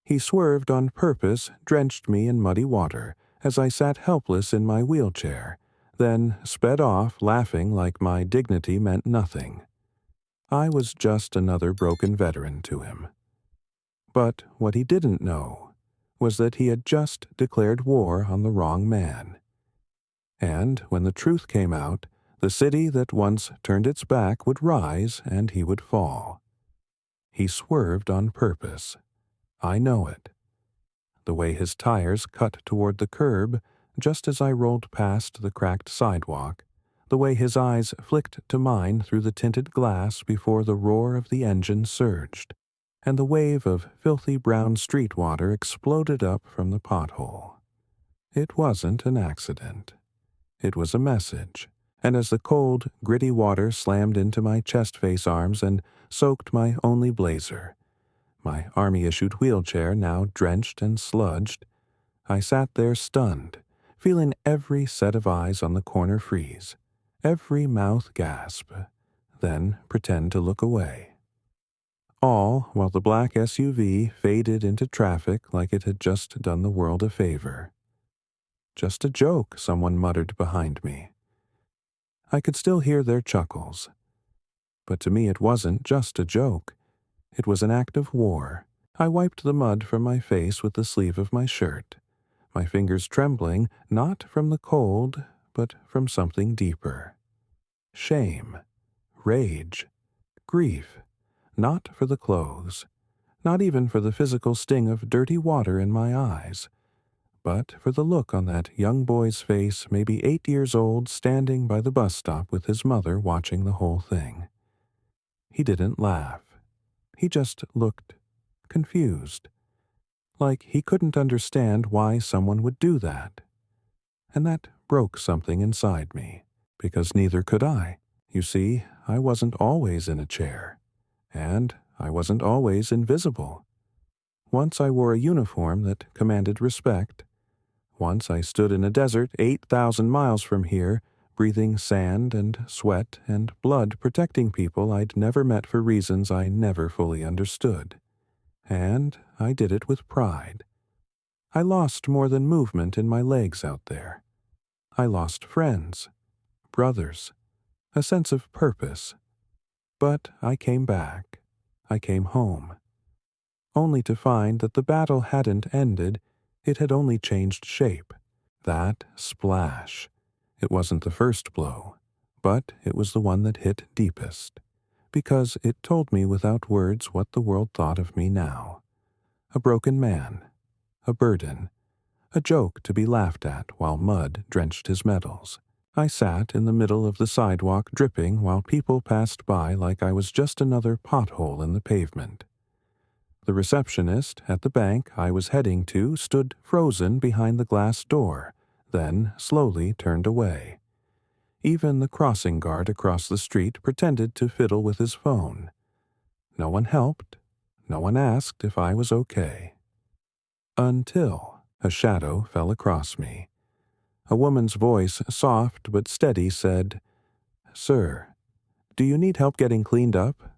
He swerved on purpose, drenched me in muddy water as I sat helpless in my wheelchair, then sped off laughing like my dignity meant nothing. I was just another broken veteran to him. But what he didn't know was that he had just declared war on the wrong man. And when the truth came out, the city that once turned its back would rise and he would fall. He swerved on purpose. I know it. The way his tires cut toward the curb just as I rolled past the cracked sidewalk, the way his eyes flicked to mine through the tinted glass before the roar of the engine surged, and the wave of filthy brown street water exploded up from the pothole. It wasn't an accident. It was a message, and as the cold, gritty water slammed into my chest-face arms and soaked my only blazer, my Army-issued wheelchair now drenched and sludged, I sat there stunned, feeling every set of eyes on the corner freeze, every mouth gasp, then pretend to look away. All while the black SUV faded into traffic like it had just done the world a favor. Just a joke, someone muttered behind me. I could still hear their chuckles. But to me it wasn't just a joke. It was an act of war. I wiped the mud from my face with the sleeve of my shirt, my fingers trembling not from the cold, but from something deeper. Shame, rage, grief, not for the clothes, not even for the physical sting of dirty water in my eyes, but for the look on that young boy's face, maybe 8 years old, standing by the bus stop with his mother watching the whole thing. He didn't laugh. He just looked confused, like he couldn't understand why someone would do that. And that broke something inside me, because neither could I. You see, I wasn't always in a chair, and I wasn't always invisible. Once I wore a uniform that commanded respect. Once I stood in a desert 8,000 miles from here, breathing sand and sweat and blood, protecting people I'd never met for reasons I never fully understood. And I did it with pride. I lost more than movement in my legs out there. I lost friends, brothers, a sense of purpose. But I came back. I came home. Only to find that the battle hadn't ended, it had only changed shape. That splash. It wasn't the first blow, but it was the one that hit deepest, because it told me without words what the world thought of me now. A broken man, a burden, a joke to be laughed at while mud drenched his medals. I sat in the middle of the sidewalk dripping while people passed by like I was just another pothole in the pavement. The receptionist at the bank I was heading to stood frozen behind the glass door, then slowly turned away. Even the crossing guard across the street pretended to fiddle with his phone. No one helped. No one asked if I was okay. Until a shadow fell across me. A woman's voice, soft but steady, said, "Sir, do you need help getting cleaned up?"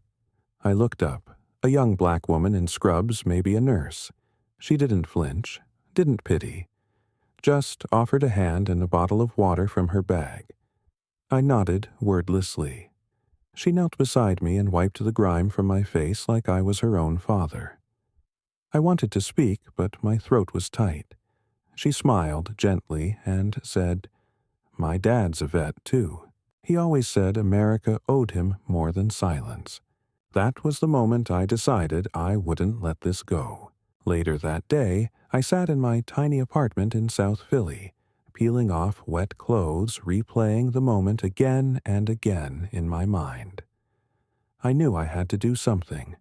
I looked up. A young black woman in scrubs, maybe a nurse. She didn't flinch, didn't pity, just offered a hand and a bottle of water from her bag. I nodded wordlessly. She knelt beside me and wiped the grime from my face like I was her own father. I wanted to speak, but my throat was tight. She smiled gently and said, "My dad's a vet, too. He always said America owed him more than silence." That was the moment I decided I wouldn't let this go. Later that day, I sat in my tiny apartment in South Philly, peeling off wet clothes, replaying the moment again and again in my mind. I knew I had to do something.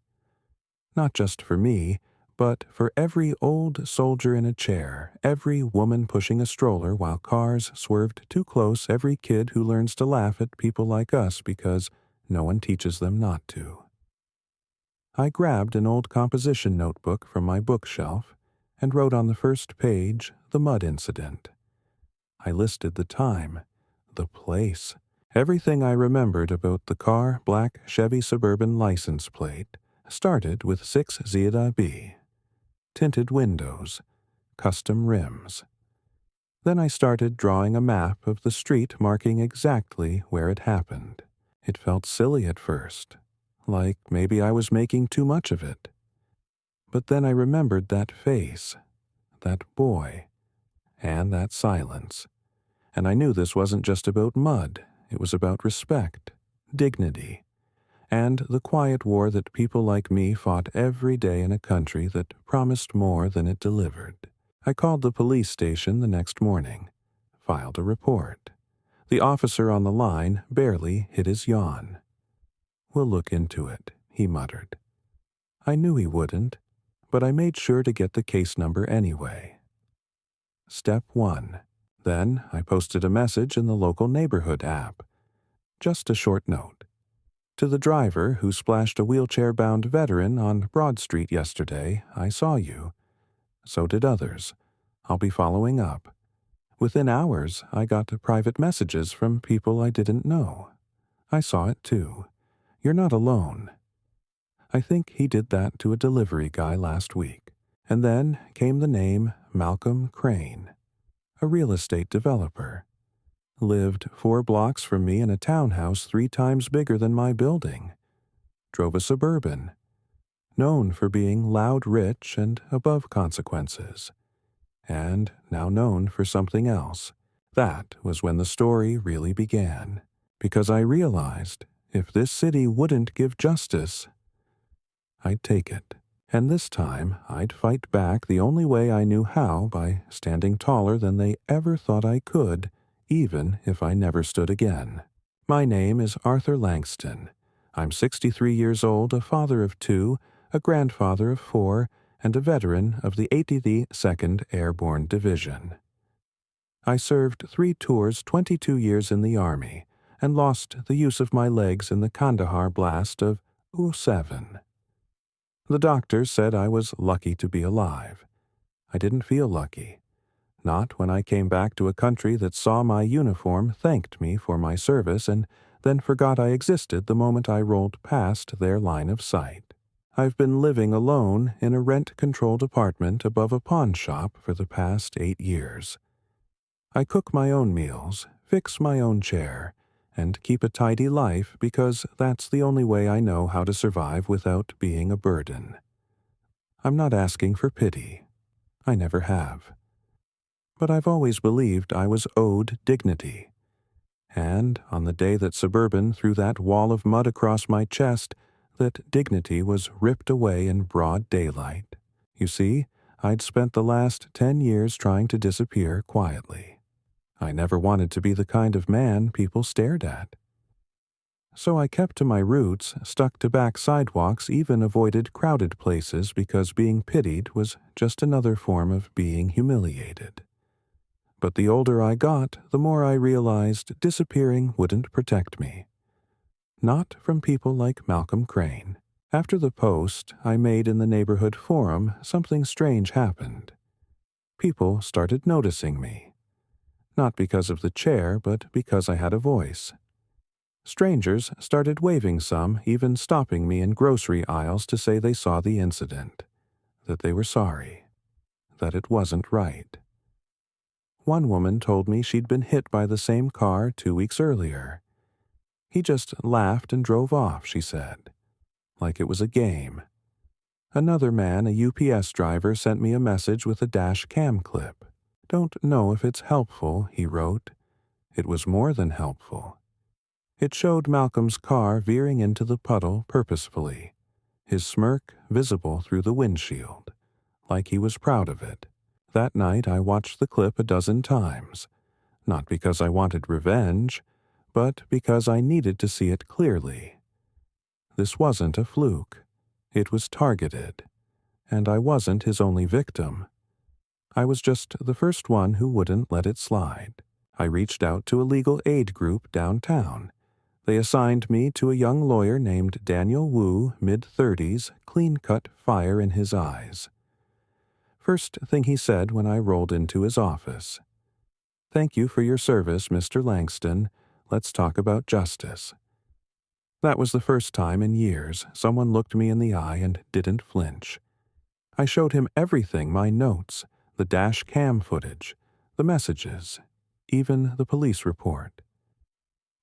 Not just for me, but for every old soldier in a chair, every woman pushing a stroller while cars swerved too close, every kid who learns to laugh at people like us because no one teaches them not to. I grabbed an old composition notebook from my bookshelf and wrote on the first page the mud incident. I listed the time, the place, everything I remembered about the car, black Chevy Suburban license plate, started with 6 Zeta B. tinted windows, custom rims. Then I started drawing a map of the street marking exactly where it happened. It felt silly at first, like maybe I was making too much of it. But then I remembered that face, that boy, and that silence. And I knew this wasn't just about mud, it was about respect, dignity, and the quiet war that people like me fought every day in a country that promised more than it delivered. I called the police station the next morning, filed a report. The officer on the line barely hid his yawn. "We'll look into it," he muttered. I knew he wouldn't, but I made sure to get the case number anyway. Step 1. Then I posted a message in the local neighborhood app. Just a short note. To the driver who splashed a wheelchair-bound veteran on Broad Street yesterday, I saw you. So did others. I'll be following up. Within hours, I got private messages from people I didn't know. I saw it too. You're not alone. I think he did that to a delivery guy last week. And then came the name Malcolm Crane, a real estate developer. Lived 4 blocks from me in a townhouse 3 times bigger than my building. Drove a Suburban. Known for being loud rich and above consequences. And now known for something else. That was when the story really began. Because I realized if this city wouldn't give justice, I'd take it. And this time, I'd fight back the only way I knew how, by standing taller than they ever thought I could, even if I never stood again. My name is Arthur Langston. I'm 63 years old, a father of 2, a grandfather of 4, and a veteran of the 82nd Airborne Division. I served 3 tours, 22 years in the Army, and lost the use of my legs in the Kandahar blast of '07. The doctors said I was lucky to be alive. I didn't feel lucky. Not when I came back to a country that saw my uniform, thanked me for my service, and then forgot I existed the moment I rolled past their line of sight. I've been living alone in a rent-controlled apartment above a pawn shop for the past 8 years. I cook my own meals, fix my own chair, and keep a tidy life because that's the only way I know how to survive without being a burden. I'm not asking for pity. I never have. But I've always believed I was owed dignity. And on the day that Suburban threw that wall of mud across my chest, that dignity was ripped away in broad daylight. You see, I'd spent the last 10 years trying to disappear quietly. I never wanted to be the kind of man people stared at. So I kept to my roots, stuck to back sidewalks, even avoided crowded places because being pitied was just another form of being humiliated. But the older I got, the more I realized disappearing wouldn't protect me. Not from people like Malcolm Crane. After the post I made in the neighborhood forum, something strange happened. People started noticing me. Not because of the chair, but because I had a voice. Strangers started waving, some even stopping me in grocery aisles to say they saw the incident, that they were sorry, that it wasn't right. One woman told me she'd been hit by the same car 2 weeks earlier. He just laughed and drove off, she said, like it was a game. Another man, a UPS driver, sent me a message with a dash cam clip. "Don't know if it's helpful," he wrote. It was more than helpful. It showed Malcolm's car veering into the puddle purposefully, his smirk visible through the windshield, like he was proud of it. That night I watched the clip a dozen times, not because I wanted revenge, but because I needed to see it clearly. This wasn't a fluke. It was targeted. And I wasn't his only victim. I was just the first one who wouldn't let it slide. I reached out to a legal aid group downtown. They assigned me to a young lawyer named Daniel Wu, mid-30s, clean-cut, fire in his eyes. First thing he said when I rolled into his office: "Thank you for your service, Mr. Langston. Let's talk about justice." That was the first time in years someone looked me in the eye and didn't flinch. I showed him everything, my notes, the dash cam footage, the messages, even the police report.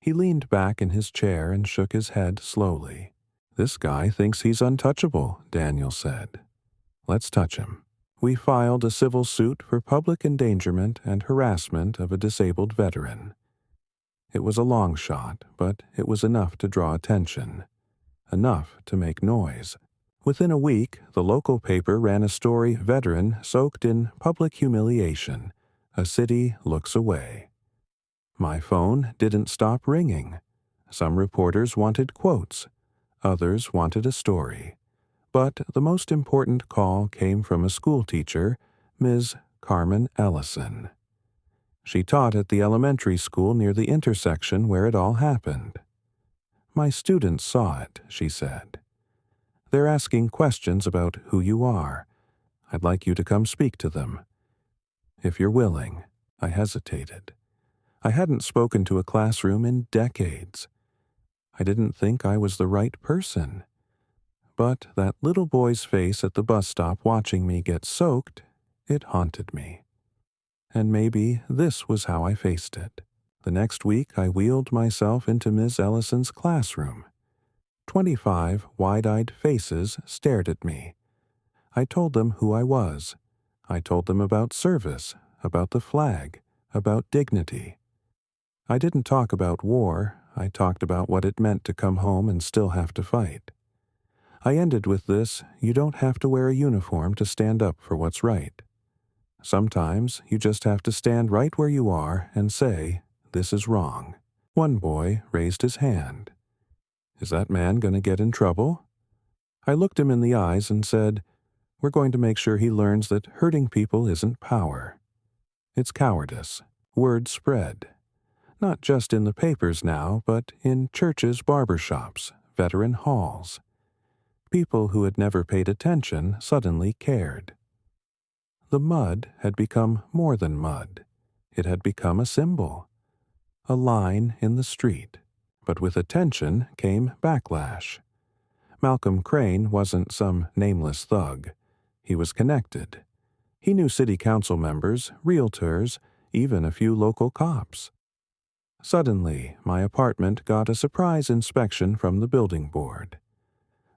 He leaned back in his chair and shook his head slowly. "This guy thinks he's untouchable," Daniel said. "Let's touch him." We filed a civil suit for public endangerment and harassment of a disabled veteran. It was a long shot, but it was enough to draw attention. Enough to make noise. Within a week, the local paper ran a story, "Veteran Soaked in Public Humiliation. A City Looks Away." My phone didn't stop ringing. Some reporters wanted quotes. Others wanted a story. But the most important call came from a schoolteacher, Ms. Carmen Ellison. She taught at the elementary school near the intersection where it all happened. "My students saw it," she said. "They're asking questions about who you are. I'd like you to come speak to them. If you're willing." I hesitated. I hadn't spoken to a classroom in decades. I didn't think I was the right person. But that little boy's face at the bus stop watching me get soaked, it haunted me. And maybe this was how I faced it. The next week I wheeled myself into Miss Ellison's classroom. 25 wide-eyed faces stared at me. I told them who I was. I told them about service, about the flag, about dignity. I didn't talk about war. I talked about what it meant to come home and still have to fight. I ended with this: you don't have to wear a uniform to stand up for what's right. Sometimes you just have to stand right where you are and say, "This is wrong." One boy raised his hand. "Is that man going to get in trouble?" I looked him in the eyes and said, "We're going to make sure he learns that hurting people isn't power. It's cowardice." Word spread. Not just in the papers now, but in churches, barbershops, veteran halls. People who had never paid attention suddenly cared. The mud had become more than mud. It had become a symbol. A line in the street. But with attention came backlash. Malcolm Crane wasn't some nameless thug. He was connected. He knew city council members, realtors, even a few local cops. Suddenly, my apartment got a surprise inspection from the building board.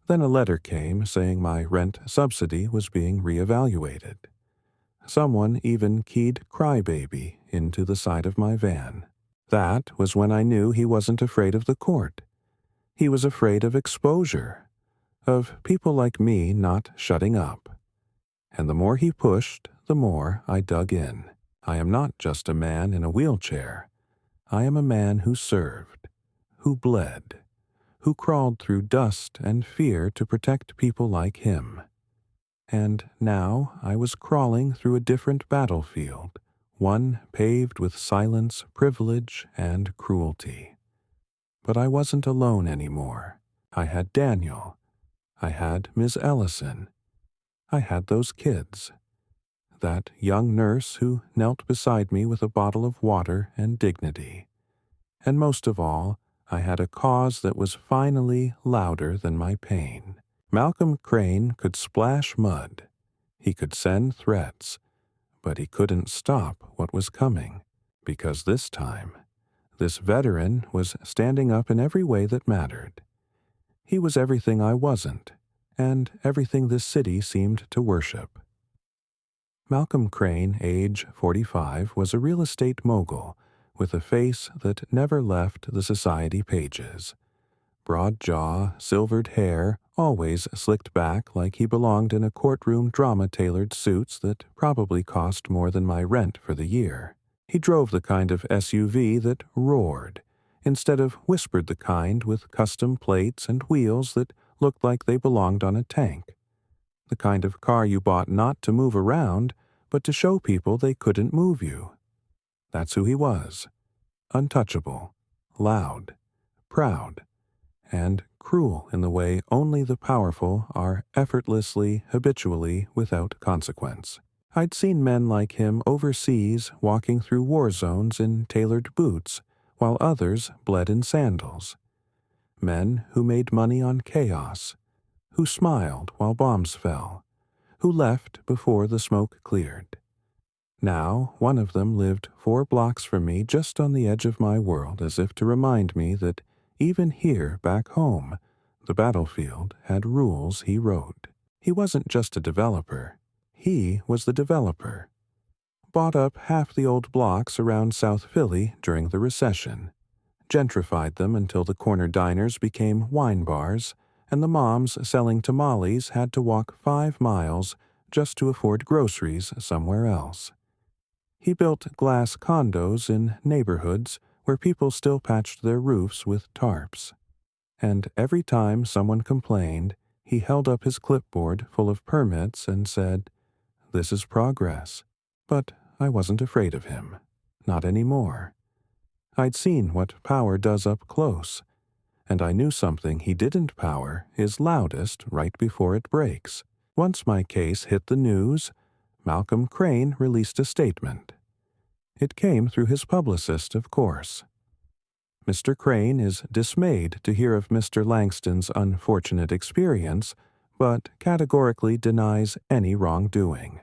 Then a letter came saying my rent subsidy was being reevaluated. Someone even keyed "crybaby" into the side of my van. That was when I knew he wasn't afraid of the court. He was afraid of exposure, of people like me not shutting up. And the more he pushed, the more I dug in. I am not just a man in a wheelchair. I am a man who served, who bled, who crawled through dust and fear to protect people like him. And now I was crawling through a different battlefield, one paved with silence, privilege, and cruelty. But I wasn't alone anymore. I had Daniel. I had Miss Ellison. I had those kids. That young nurse who knelt beside me with a bottle of water and dignity. And most of all, I had a cause that was finally louder than my pain. Malcolm Crane could splash mud. He could send threats. But he couldn't stop what was coming. Because this time, this veteran was standing up in every way that mattered. He was everything I wasn't, and everything this city seemed to worship. Malcolm Crane, age 45, was a real estate mogul with a face that never left the society pages. Broad jaw, silvered hair, always slicked back like he belonged in a courtroom drama-tailored suits that probably cost more than my rent for the year. He drove the kind of SUV that roared, instead of whispered the kind with custom plates and wheels that looked like they belonged on a tank. The kind of car you bought not to move around, but to show people they couldn't move you. That's who he was. Untouchable, loud, proud, and cruel in the way only the powerful are effortlessly, habitually, without consequence. I'd seen men like him overseas walking through war zones in tailored boots, while others bled in sandals. Men who made money on chaos, who smiled while bombs fell, who left before the smoke cleared. Now, one of them lived 4 blocks from me, just on the edge of my world, as if to remind me that even here, back home, the battlefield had rules he wrote. He wasn't just a developer. He was the developer. Bought up half the old blocks around South Philly during the recession, gentrified them until the corner diners became wine bars, and the moms selling tamales had to walk 5 miles just to afford groceries somewhere else. He built glass condos in neighborhoods where people still patched their roofs with tarps. And every time someone complained, he held up his clipboard full of permits and said, "This is progress." But I wasn't afraid of him. Not anymore. I'd seen what power does up close, and I knew something he didn't power is loudest right before it breaks. Once my case hit the news, Malcolm Crane released a statement. It came through his publicist, of course. Mr. Crane is dismayed to hear of Mr. Langston's unfortunate experience, but categorically denies any wrongdoing.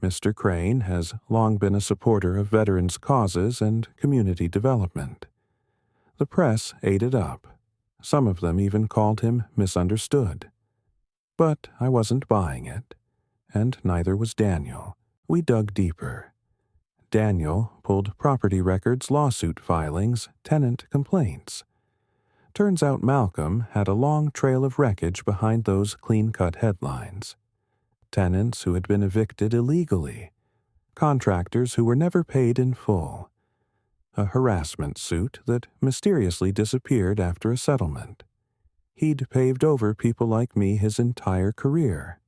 Mr. Crane has long been a supporter of veterans' causes and community development. The press ate it up. Some of them even called him misunderstood. But I wasn't buying it, and neither was Daniel. We dug deeper. Daniel pulled property records, lawsuit filings, tenant complaints. Turns out Malcolm had a long trail of wreckage behind those clean-cut headlines. Tenants who had been evicted illegally, contractors who were never paid in full, a harassment suit that mysteriously disappeared after a settlement. He'd paved over people like me his entire career.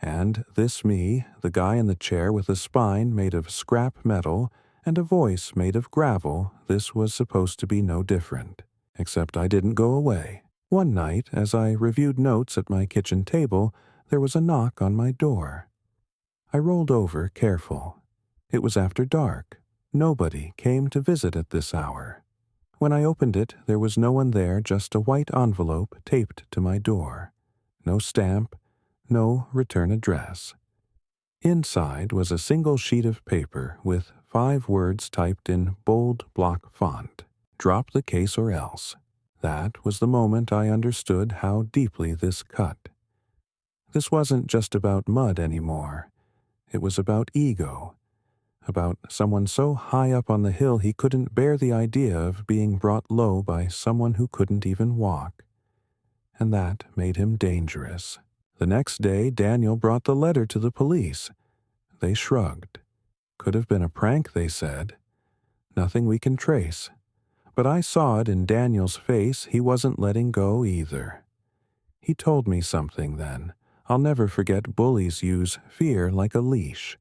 And this me, the guy in the chair with a spine made of scrap metal and a voice made of gravel, this was supposed to be no different. Except I didn't go away. One night, as I reviewed notes at my kitchen table, there was a knock on my door. I rolled over, careful. It was after dark. Nobody came to visit at this hour. When I opened it, there was no one there, just a white envelope taped to my door. No stamp, no return address. Inside was a single sheet of paper with 5 words typed in bold block font. Drop the case or else. That was the moment I understood how deeply this cut. This wasn't just about mud anymore. It was about ego. About someone so high up on the hill he couldn't bear the idea of being brought low by someone who couldn't even walk. And that made him dangerous. The next day, Daniel brought the letter to the police. They shrugged. Could have been a prank, they said. Nothing we can trace. But I saw it in Daniel's face. He wasn't letting go either. He told me something then. I'll never forget. Bullies use fear like a leash.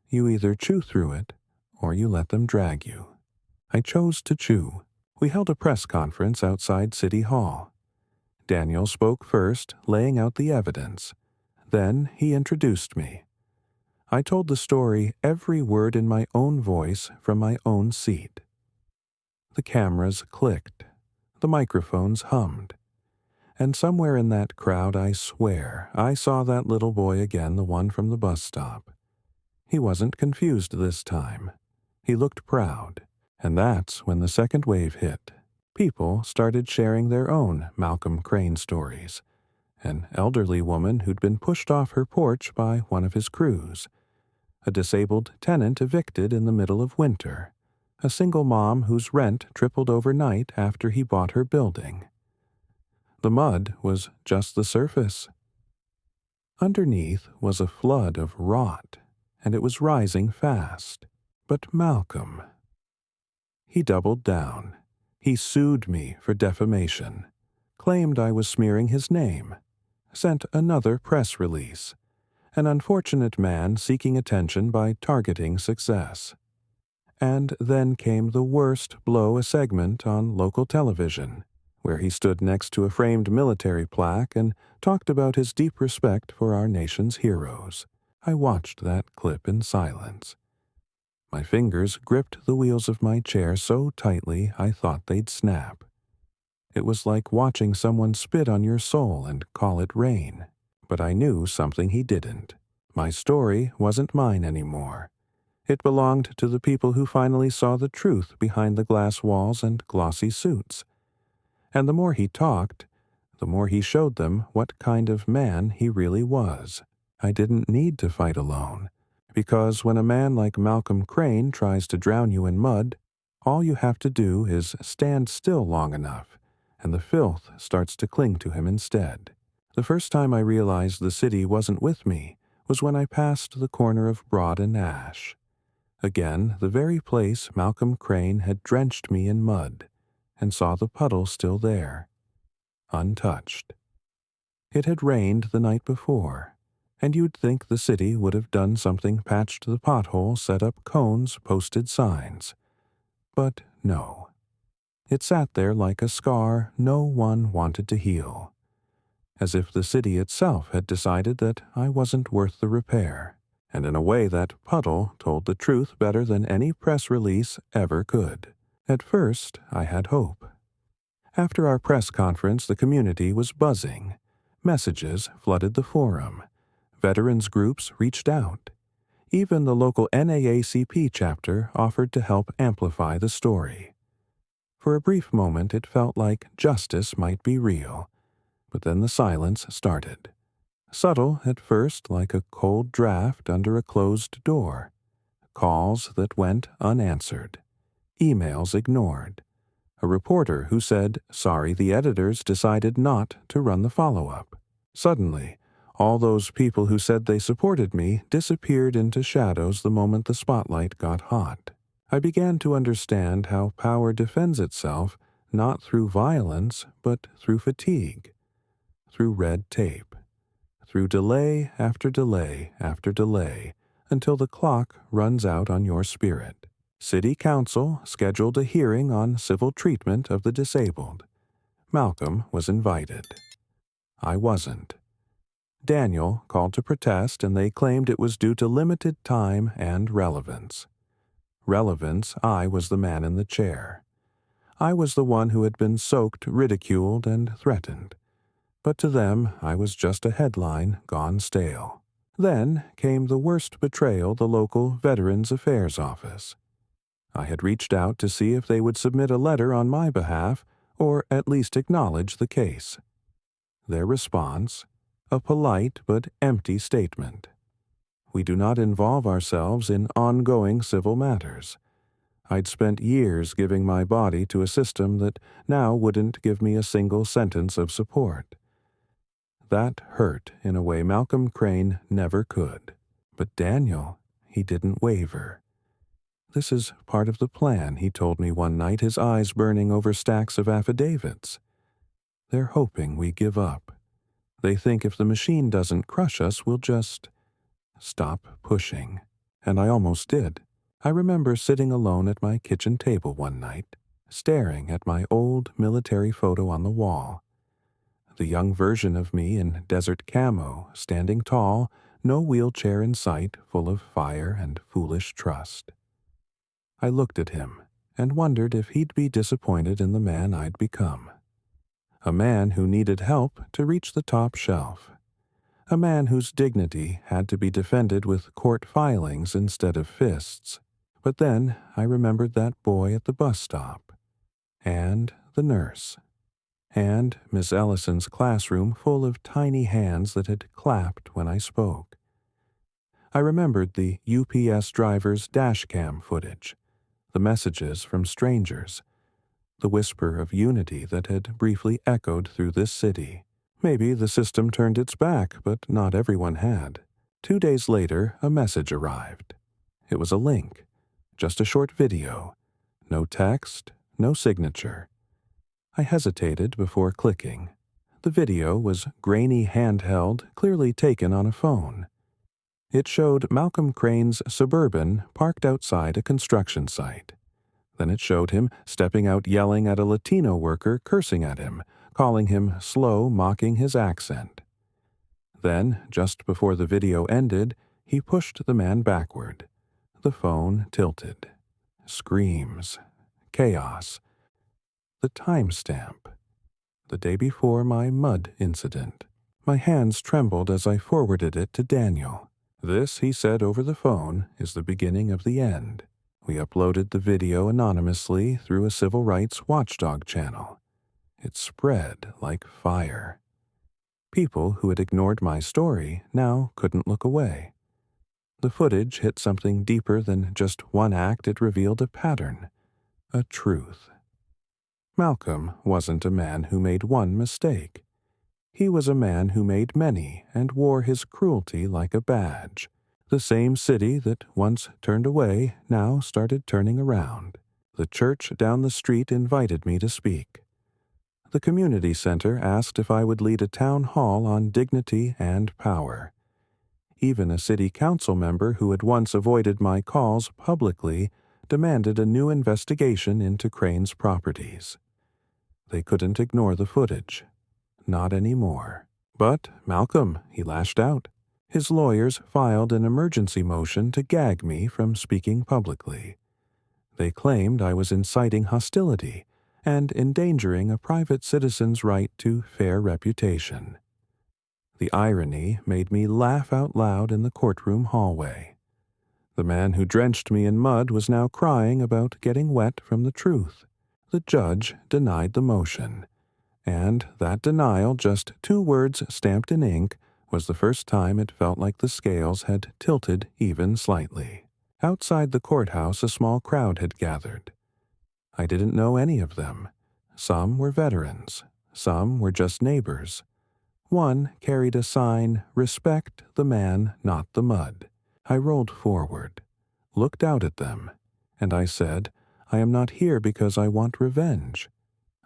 You either chew through it, or you let them drag you. I chose to chew. We held a press conference outside City Hall. Daniel spoke first, laying out the evidence. Then he introduced me. I told the story, every word in my own voice from my own seat. The cameras clicked. The microphones hummed. And somewhere in that crowd, I swear, I saw that little boy again, the one from the bus stop. He wasn't confused this time. He looked proud. And that's when the second wave hit. People started sharing their own Malcolm Crane stories. An elderly woman who'd been pushed off her porch by one of his crews. A disabled tenant evicted in the middle of winter. A single mom whose rent tripled overnight after he bought her building. The mud was just the surface. Underneath was a flood of rot, and it was rising fast. But Malcolm... He doubled down. He sued me for defamation, claimed I was smearing his name, sent another press release, an unfortunate man seeking attention by targeting success. And then came the worst blow, a segment on local television, where he stood next to a framed military plaque and talked about his deep respect for our nation's heroes. I watched that clip in silence. My fingers gripped the wheels of my chair so tightly I thought they'd snap. It was like watching someone spit on your soul and call it rain. But I knew something he didn't. My story wasn't mine anymore. It belonged to the people who finally saw the truth behind the glass walls and glossy suits. And the more he talked, the more he showed them what kind of man he really was. I didn't need to fight alone, because when a man like Malcolm Crane tries to drown you in mud, all you have to do is stand still long enough, and the filth starts to cling to him instead. The first time I realized the city wasn't with me was when I passed the corner of Broad and Ash. Again, the very place Malcolm Crane had drenched me in mud, and saw the puddle still there, untouched. It had rained the night before, and you'd think the city would have done something, patched the pothole, set up cones, posted signs. But no. It sat there like a scar no one wanted to heal, as if the city itself had decided that I wasn't worth the repair, and in a way that puddle told the truth better than any press release ever could. At first, I had hope. After our press conference, the community was buzzing. Messages flooded the forum. Veterans groups reached out. Even the local NAACP chapter offered to help amplify the story. For a brief moment, it felt like justice might be real, but then the silence started. Subtle at first, like a cold draft under a closed door. Calls that went unanswered. Emails ignored. A reporter who said, "Sorry, the editors decided not to run the follow-up." Suddenly, all those people who said they supported me disappeared into shadows the moment the spotlight got hot. I began to understand how power defends itself not through violence, but through fatigue, through red tape, through delay after delay after delay, until the clock runs out on your spirit. City Council scheduled a hearing on civil treatment of the disabled. Malcolm was invited. I wasn't. Daniel called to protest, and they claimed it was due to limited time and relevance. Relevance, I was the man in the chair. I was the one who had been soaked, ridiculed, and threatened. But to them, I was just a headline gone stale. Then came the worst betrayal, the local Veterans Affairs office. I had reached out to see if they would submit a letter on my behalf, or at least acknowledge the case. Their response, a polite but empty statement. We do not involve ourselves in ongoing civil matters. I'd spent years giving my body to a system that now wouldn't give me a single sentence of support. That hurt in a way Malcolm Crane never could. But Daniel, he didn't waver. "This is part of the plan," he told me one night, his eyes burning over stacks of affidavits. "They're hoping we give up. They think if the machine doesn't crush us, we'll just stop pushing." And I almost did. I remember sitting alone at my kitchen table one night, staring at my old military photo on the wall. The young version of me in desert camo, standing tall, no wheelchair in sight, full of fire and foolish trust. I looked at him and wondered if he'd be disappointed in the man I'd become. A man who needed help to reach the top shelf. A man whose dignity had to be defended with court filings instead of fists. But then I remembered that boy at the bus stop, and the nurse, and Miss Ellison's classroom full of tiny hands that had clapped when I spoke. I remembered the UPS driver's dashcam footage, the messages from strangers, the whisper of unity that had briefly echoed through this city. Maybe the system turned its back, but not everyone had. 2 days later, a message arrived. It was a link, just a short video. No text, no signature. I hesitated before clicking. The video was grainy handheld, clearly taken on a phone. It showed Malcolm Crane's Suburban parked outside a construction site. Then it showed him stepping out yelling at a Latino worker, cursing at him, calling him slow, mocking his accent. Then, just before the video ended, he pushed the man backward. The phone tilted. Screams. Chaos. The timestamp. The day before my mud incident. My hands trembled as I forwarded it to Daniel. "This," he said over the phone, "is the beginning of the end." We uploaded the video anonymously through a civil rights watchdog channel. It spread like fire. People who had ignored my story now couldn't look away. The footage hit something deeper than just one act. It revealed a pattern, a truth. Malcolm wasn't a man who made one mistake. He was a man who made many and wore his cruelty like a badge. The same city that once turned away now started turning around. The church down the street invited me to speak. The community center asked if I would lead a town hall on dignity and power. Even a city council member who had once avoided my calls publicly demanded a new investigation into Crane's properties. They couldn't ignore the footage. Not anymore. "But, Malcolm," he lashed out. His lawyers filed an emergency motion to gag me from speaking publicly. They claimed I was inciting hostility and endangering a private citizen's right to fair reputation. The irony made me laugh out loud in the courtroom hallway. The man who drenched me in mud was now crying about getting wet from the truth. The judge denied the motion, and that denial, just 2 words stamped in ink, was the first time it felt like the scales had tilted even slightly. Outside the courthouse, a small crowd had gathered. I didn't know any of them. Some were veterans. Some were just neighbors. One carried a sign, "Respect the man, not the mud." I rolled forward, looked out at them, and I said, "I am not here because I want revenge.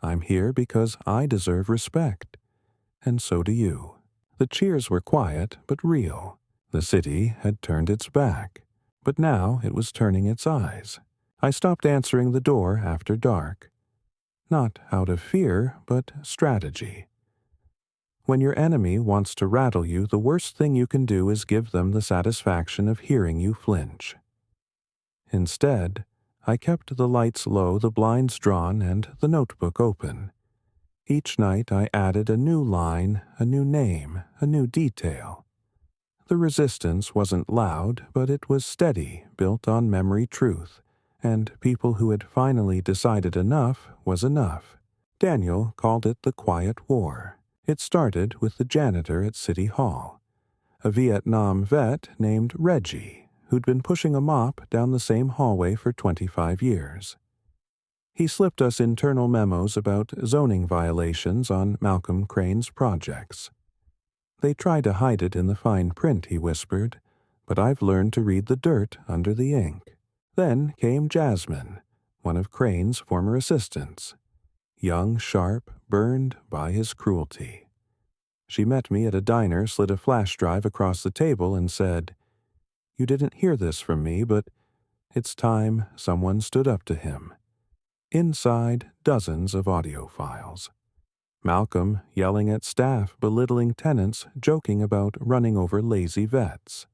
I'm here because I deserve respect. And so do you." The cheers were quiet but real. The city had turned its back, but now it was turning its eyes. I stopped answering the door after dark. Not out of fear, but strategy. When your enemy wants to rattle you, the worst thing you can do is give them the satisfaction of hearing you flinch. Instead, I kept the lights low, the blinds drawn, and the notebook open. Each night I added a new line, a new name, a new detail. The resistance wasn't loud, but it was steady, built on memory truth, and people who had finally decided enough was enough. Daniel called it the Quiet War. It started with the janitor at City Hall, a Vietnam vet named Reggie, who'd been pushing a mop down the same hallway for 25 years. He slipped us internal memos about zoning violations on Malcolm Crane's projects. "They try to hide it in the fine print," he whispered, "but I've learned to read the dirt under the ink." Then came Jasmine, one of Crane's former assistants. Young, sharp, burned by his cruelty. She met me at a diner, slid a flash drive across the table, and said, "You didn't hear this from me, but it's time someone stood up to him." Inside, dozens of audio files. Malcolm yelling at staff, belittling tenants, joking about running over lazy vets.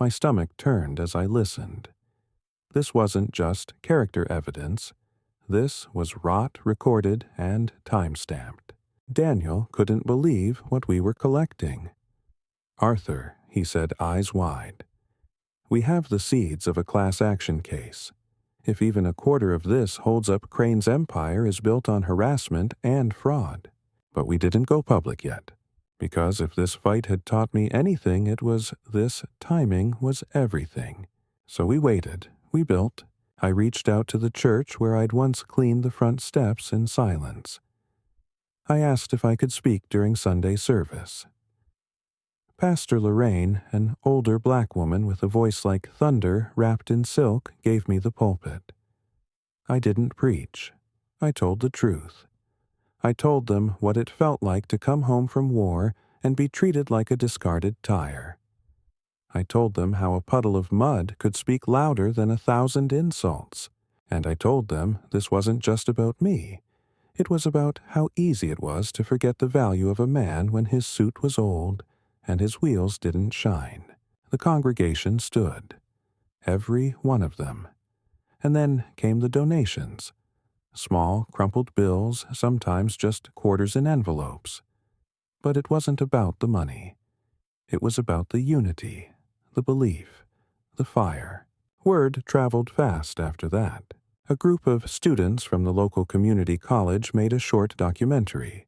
My stomach turned as I listened. This wasn't just character evidence. This was wrought, recorded, and time-stamped. Daniel couldn't believe what we were collecting. "Arthur," he said, eyes wide, "we have the seeds of a class action case. If even a quarter of this holds up, Crane's empire is built on harassment and fraud. But we didn't go public yet, because if this fight had taught me anything, it was this: timing was everything. So we waited, we built. I reached out to the church where I'd once cleaned the front steps in silence. I asked if I could speak during Sunday service. Pastor Lorraine, an older black woman with a voice like thunder wrapped in silk, gave me the pulpit. I didn't preach. I told the truth. I told them what it felt like to come home from war and be treated like a discarded tire. I told them how a puddle of mud could speak louder than 1,000 insults. And I told them this wasn't just about me. It was about how easy it was to forget the value of a man when his suit was old and his wheels didn't shine. The congregation stood. Every one of them. And then came the donations. Small, crumpled bills, sometimes just quarters in envelopes. But it wasn't about the money. It was about the unity, the belief, the fire. Word traveled fast after that. A group of students from the local community college made a short documentary.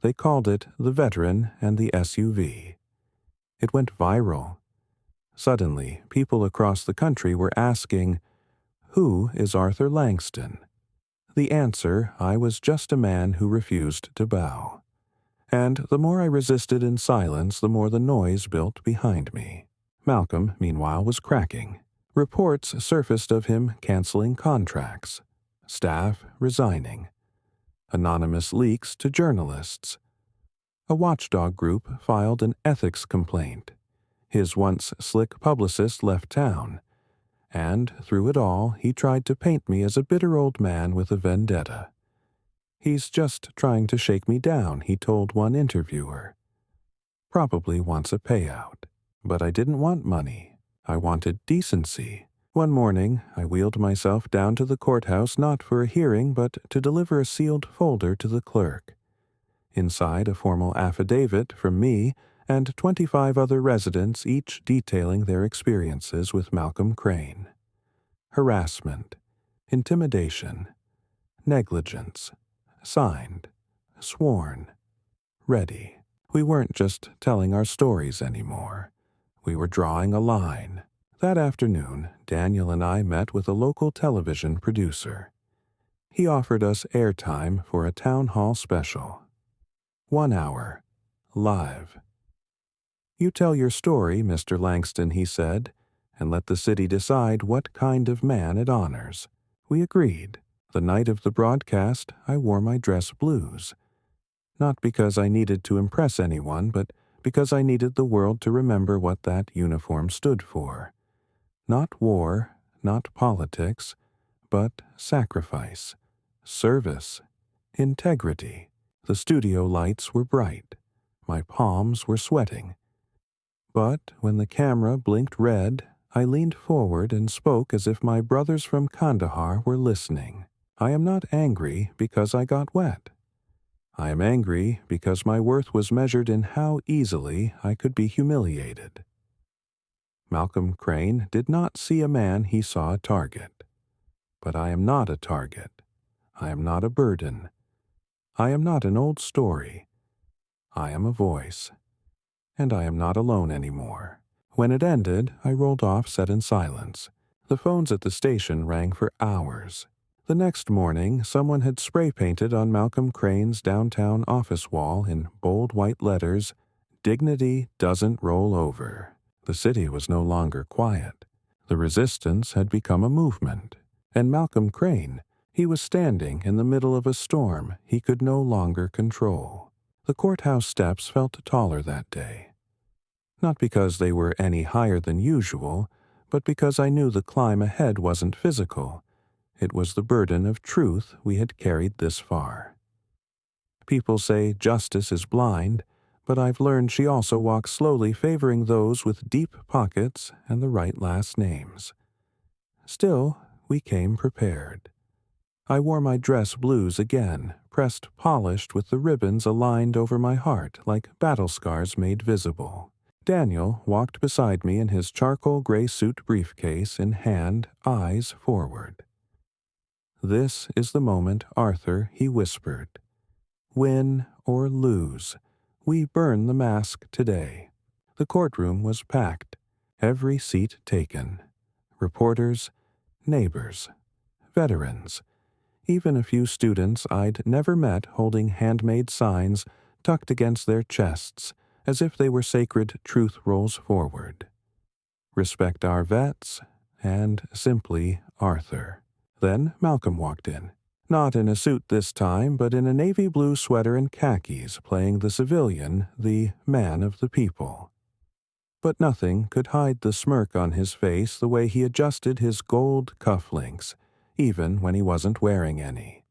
They called it The Veteran and the SUV. It went viral. Suddenly, people across the country were asking, "Who is Arthur Langston?" The answer, I was just a man who refused to bow. And the more I resisted in silence, the more the noise built behind me. Malcolm, meanwhile, was cracking. Reports surfaced of him canceling contracts, staff resigning, anonymous leaks to journalists. A watchdog group filed an ethics complaint. His once slick publicist left town, and through it all he tried to paint me as a bitter old man with a vendetta. "He's just trying to shake me down," he told one interviewer. "Probably wants a payout." But I didn't want money. I wanted decency. One morning, I wheeled myself down to the courthouse not for a hearing but to deliver a sealed folder to the clerk. Inside, a formal affidavit from me and 25 other residents, each detailing their experiences with Malcolm Crane. Harassment, intimidation, negligence. Signed, sworn, ready. We weren't just telling our stories anymore. We were drawing a line. That afternoon, Daniel and I met with a local television producer. He offered us airtime for a town hall special. 1 hour, live. "You tell your story, Mr. Langston," he said, "and let the city decide what kind of man it honors." We agreed. The night of the broadcast, I wore my dress blues. Not because I needed to impress anyone, but because I needed the world to remember what that uniform stood for. Not war, not politics, but sacrifice, service, integrity. The studio lights were bright. My palms were sweating. But when the camera blinked red, I leaned forward and spoke as if my brothers from Kandahar were listening. I am not angry because I got wet. I am angry because my worth was measured in how easily I could be humiliated. Malcolm Crane did not see a man, he saw a target. But I am not a target. I am not a burden. I am not an old story. I am a voice. And I am not alone anymore. When it ended, I rolled off set in silence. The phones at the station rang for hours. The next morning, someone had spray-painted on Malcolm Crane's downtown office wall in bold white letters, "Dignity doesn't roll over." The city was no longer quiet. The resistance had become a movement. And Malcolm Crane, he was standing in the middle of a storm he could no longer control. The courthouse steps felt taller that day. Not because they were any higher than usual, but because I knew the climb ahead wasn't physical. It was the burden of truth we had carried this far. People say justice is blind, but I've learned she also walks slowly, favoring those with deep pockets and the right last names. Still, we came prepared. I wore my dress blues again, pressed polished with the ribbons aligned over my heart like battle scars made visible. Daniel walked beside me in his charcoal gray suit briefcase in hand, eyes forward. "This is the moment, Arthur," he whispered. "Win or lose, we burn the mask today." The courtroom was packed, every seat taken. Reporters, neighbors, veterans, even a few students I'd never met holding handmade signs tucked against their chests as if they were sacred truth rolls forward. Respect our vets, and simply Arthur. Then Malcolm walked in. Not in a suit this time, but in a navy blue sweater and khakis, playing the civilian, the man of the people. But nothing could hide the smirk on his face, the way he adjusted his gold cufflinks, even when he wasn't wearing any.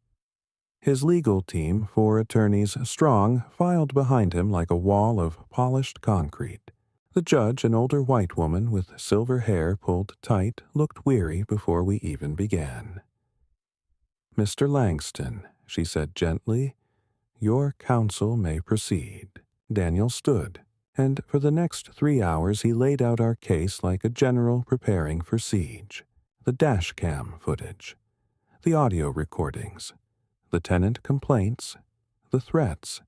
His legal team, 4 attorneys strong, filed behind him like a wall of polished concrete. The judge, an older white woman with silver hair pulled tight, looked weary before we even began. "Mr. Langston," she said gently, "your counsel may proceed." Daniel stood, and for the next 3 hours he laid out our case like a general preparing for siege. The dash cam footage, the audio recordings, the tenant complaints, the threats,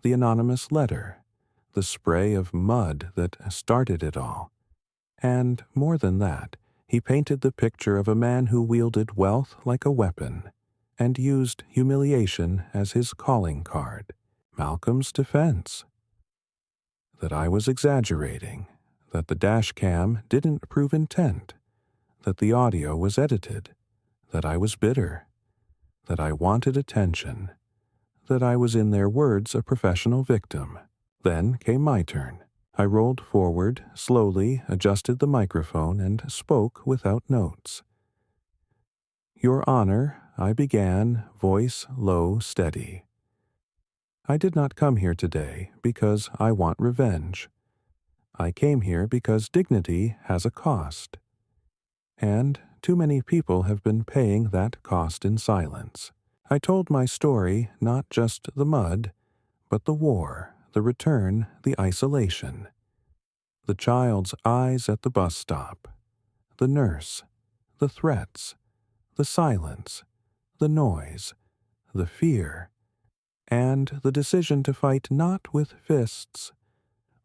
the anonymous letter, the spray of mud that started it all. And more than that, he painted the picture of a man who wielded wealth like a weapon and used humiliation as his calling card. Malcolm's defense: that I was exaggerating, that the dash cam didn't prove intent, that the audio was edited, that I was bitter, that I wanted attention, that I was, in their words, a professional victim. Then came my turn. I rolled forward, slowly adjusted the microphone, and spoke without notes. "Your Honor," I began, voice low, steady. "I did not come here today because I want revenge. I came here because dignity has a cost. And too many people have been paying that cost in silence. I told my story, not just the mud, but the war, the return, the isolation. The child's eyes at the bus stop, the nurse, the threats, the silence, the noise, the fear, and the decision to fight not with fists,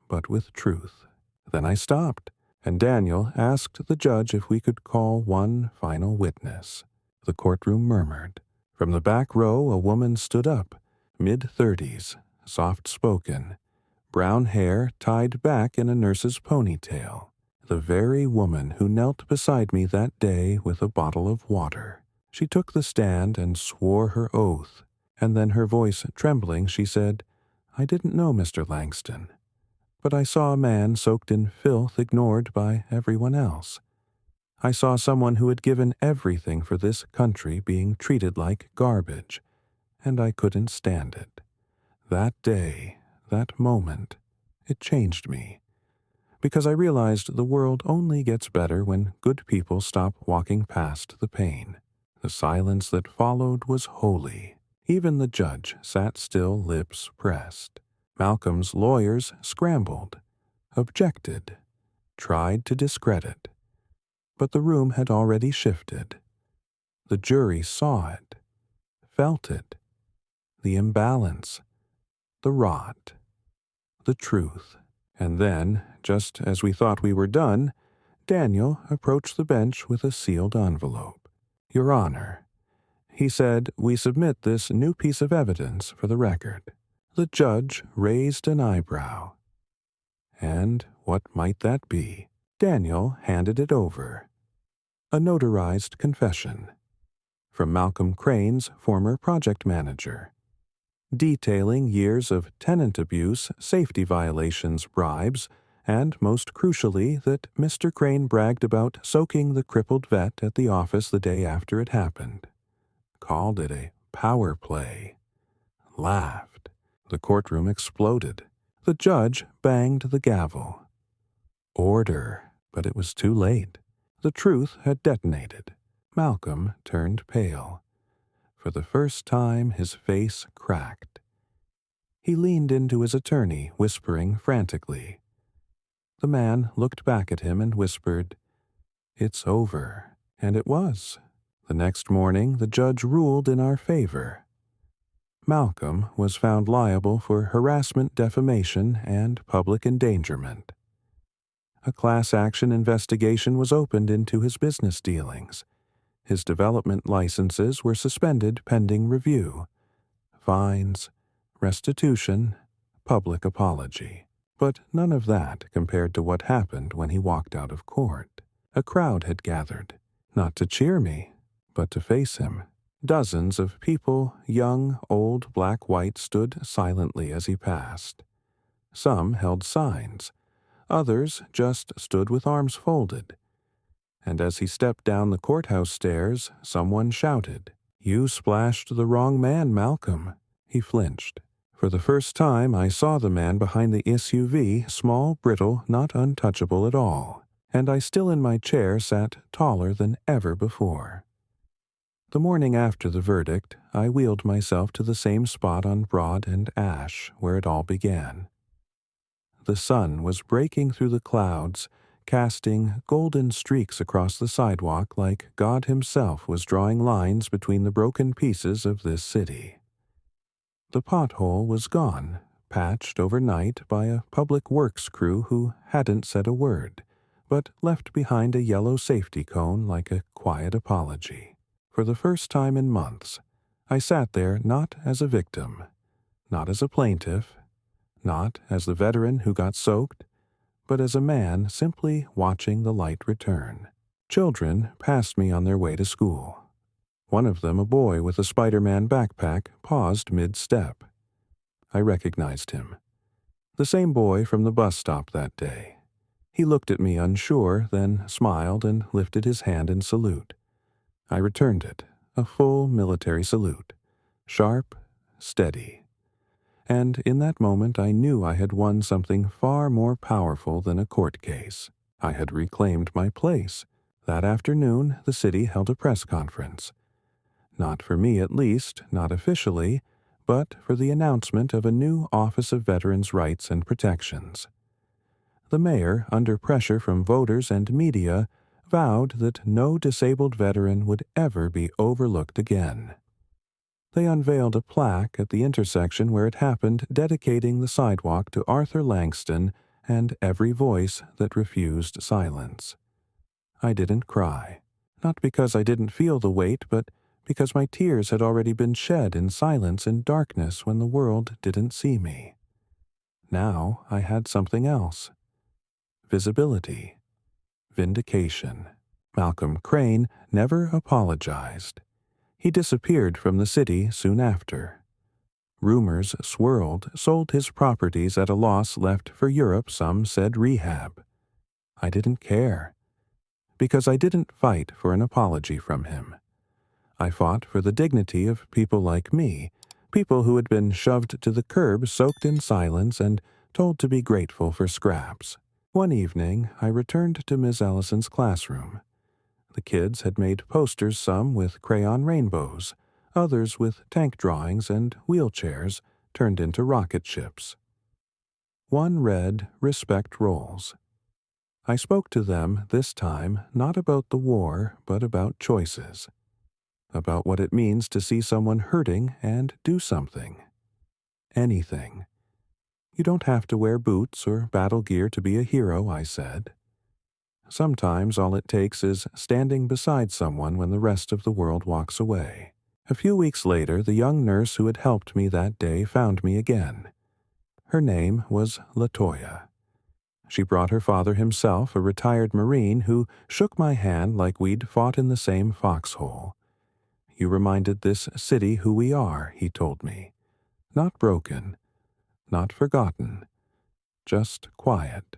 but with truth." Then I stopped, and Daniel asked the judge if we could call one final witness. The courtroom murmured. From the back row a woman stood up, mid-30s, soft-spoken, brown hair tied back in a nurse's ponytail, the very woman who knelt beside me that day with a bottle of water. She took the stand and swore her oath, and then, her voice trembling, she said, "I didn't know Mr. Langston, but I saw a man soaked in filth ignored by everyone else. I saw someone who had given everything for this country being treated like garbage, and I couldn't stand it. That day, that moment, it changed me, because I realized the world only gets better when good people stop walking past the pain." The silence that followed was holy. Even the judge sat still, lips pressed. Malcolm's lawyers scrambled, objected, tried to discredit. But the room had already shifted. The jury saw it, felt it, the imbalance, the rot, the truth. And then, just as we thought we were done, Daniel approached the bench with a sealed envelope. "Your Honor," he said, "we submit this new piece of evidence for the record." The judge raised an eyebrow. And what might that be? Daniel handed it over. A notarized confession from Malcolm Crane's former project manager, detailing years of tenant abuse, safety violations, bribes, and, most crucially, that Mr. Crane bragged about soaking the crippled vet at the office the day after it happened. Called it a power play. Laughed. The courtroom exploded. The judge banged the gavel. Order, but it was too late. The truth had detonated. Malcolm turned pale. For the first time, his face cracked. He leaned into his attorney, whispering frantically. The man looked back at him and whispered, "It's over." And it was. The next morning, the judge ruled in our favor. Malcolm was found liable for harassment, defamation, and public endangerment. A class action investigation was opened into his business dealings. His development licenses were suspended pending review. Fines, restitution, public apology. But none of that compared to what happened when he walked out of court. A crowd had gathered, not to cheer me, but to face him. Dozens of people, young, old, black, white, stood silently as he passed. Some held signs. Others just stood with arms folded. And as he stepped down the courthouse stairs, someone shouted, "You splashed the wrong man, Malcolm." He flinched. For the first time, I saw the man behind the SUV, small, brittle, not untouchable at all, and I, still in my chair, sat taller than ever before. The morning after the verdict, I wheeled myself to the same spot on Broad and Ash where it all began. The sun was breaking through the clouds, casting golden streaks across the sidewalk like God himself was drawing lines between the broken pieces of this city. The pothole was gone, patched overnight by a public works crew who hadn't said a word, but left behind a yellow safety cone like a quiet apology. For the first time in months, I sat there not as a victim, not as a plaintiff, not as the veteran who got soaked, but as a man simply watching the light return. Children passed me on their way to school. One of them, a boy with a Spider-Man backpack, paused mid-step. I recognized him. The same boy from the bus stop that day. He looked at me unsure, then smiled and lifted his hand in salute. I returned it, a full military salute. Sharp, steady. And in that moment I knew I had won something far more powerful than a court case. I had reclaimed my place. That afternoon, the city held a press conference. Not for me at least, not officially, but for the announcement of a new Office of Veterans' Rights and Protections. The mayor, under pressure from voters and media, vowed that no disabled veteran would ever be overlooked again. They unveiled a plaque at the intersection where it happened, dedicating the sidewalk to Arthur Langston and every voice that refused silence. I didn't cry, not because I didn't feel the weight, but because my tears had already been shed in silence and darkness when the world didn't see me. Now I had something else. Visibility. Vindication. Malcolm Crane never apologized. He disappeared from the city soon after. Rumors swirled, sold his properties at a loss, left for Europe, some said rehab. I didn't care, because I didn't fight for an apology from him. I fought for the dignity of people like me, people who had been shoved to the curb, soaked in silence, and told to be grateful for scraps. One evening, I returned to Miss Ellison's classroom. The kids had made posters, some with crayon rainbows, others with tank drawings and wheelchairs turned into rocket ships. One read, "Respect Roles." I spoke to them this time not about the war, but about choices. About what it means to see someone hurting and do something. Anything. You don't have to wear boots or battle gear to be a hero, I said. Sometimes all it takes is standing beside someone when the rest of the world walks away. A few weeks later, the young nurse who had helped me that day found me again. Her name was Latoya. She brought her father himself, a retired Marine, who shook my hand like we'd fought in the same foxhole. You reminded this city who we are, he told me. Not broken, not forgotten, just quiet,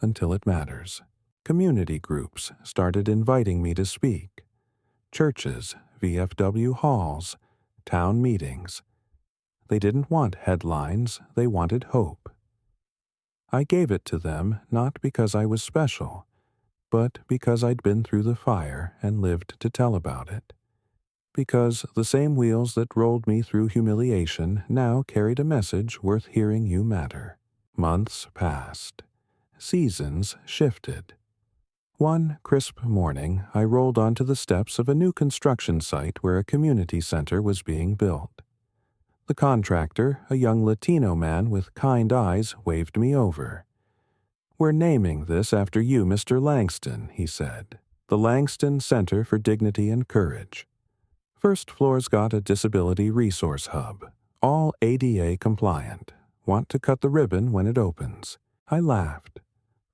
until it matters. Community groups started inviting me to speak. Churches, VFW halls, town meetings. They didn't want headlines, they wanted hope. I gave it to them not because I was special, but because I'd been through the fire and lived to tell about it. Because the same wheels that rolled me through humiliation now carried a message worth hearing. You matter. Months passed. Seasons shifted. One crisp morning, I rolled onto the steps of a new construction site where a community center was being built. The contractor, a young Latino man with kind eyes, waved me over. "We're naming this after you, Mr. Langston," he said. "The Langston Center for Dignity and Courage. First floor's got a disability resource hub, all ADA compliant. Want to cut the ribbon when it opens." I laughed.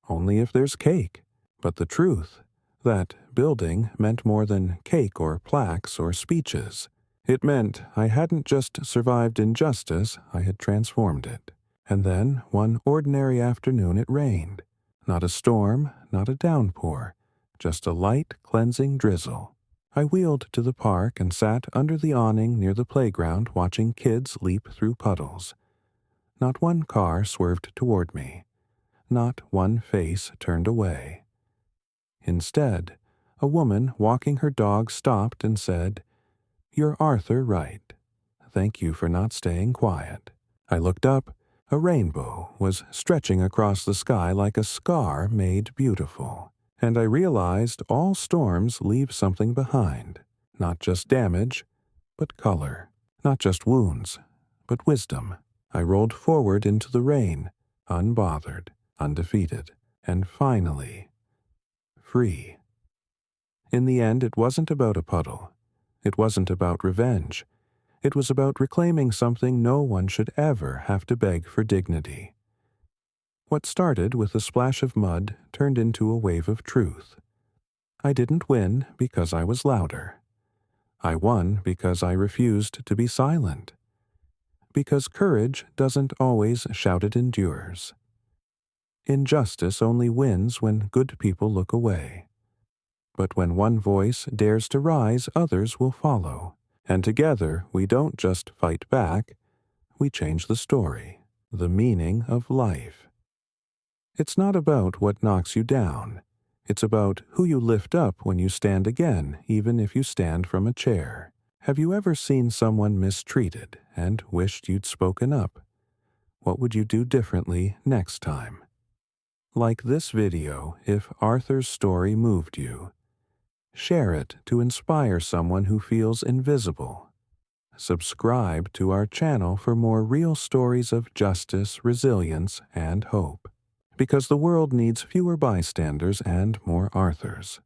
Only if there's cake. But the truth, that building meant more than cake or plaques or speeches. It meant I hadn't just survived injustice, I had transformed it. And then, one ordinary afternoon, it rained. Not a storm, not a downpour, just a light, cleansing drizzle. I wheeled to the park and sat under the awning near the playground watching kids leap through puddles. Not one car swerved toward me. Not one face turned away. Instead, a woman walking her dog stopped and said, "You're Arthur Wright. Thank you for not staying quiet." I looked up. A rainbow was stretching across the sky like a scar made beautiful, and I realized all storms leave something behind, not just damage, but color, not just wounds, but wisdom. I rolled forward into the rain, unbothered, undefeated, and finally, free. In the end, it wasn't about a puddle. It wasn't about revenge. It was about reclaiming something no one should ever have to beg for dignity. What started with a splash of mud turned into a wave of truth. I didn't win because I was louder. I won because I refused to be silent. Because courage doesn't always shout it endures. Injustice only wins when good people look away. But when one voice dares to rise, others will follow. And together, we don't just fight back, we change the story, the meaning of life. It's not about what knocks you down. It's about who you lift up when you stand again, even if you stand from a chair. Have you ever seen someone mistreated and wished you'd spoken up? What would you do differently next time? Like this video, if Arthur's story moved you, share it to inspire someone who feels invisible. Subscribe to our channel for more real stories of justice, resilience, and hope. Because the world needs fewer bystanders and more Arthurs.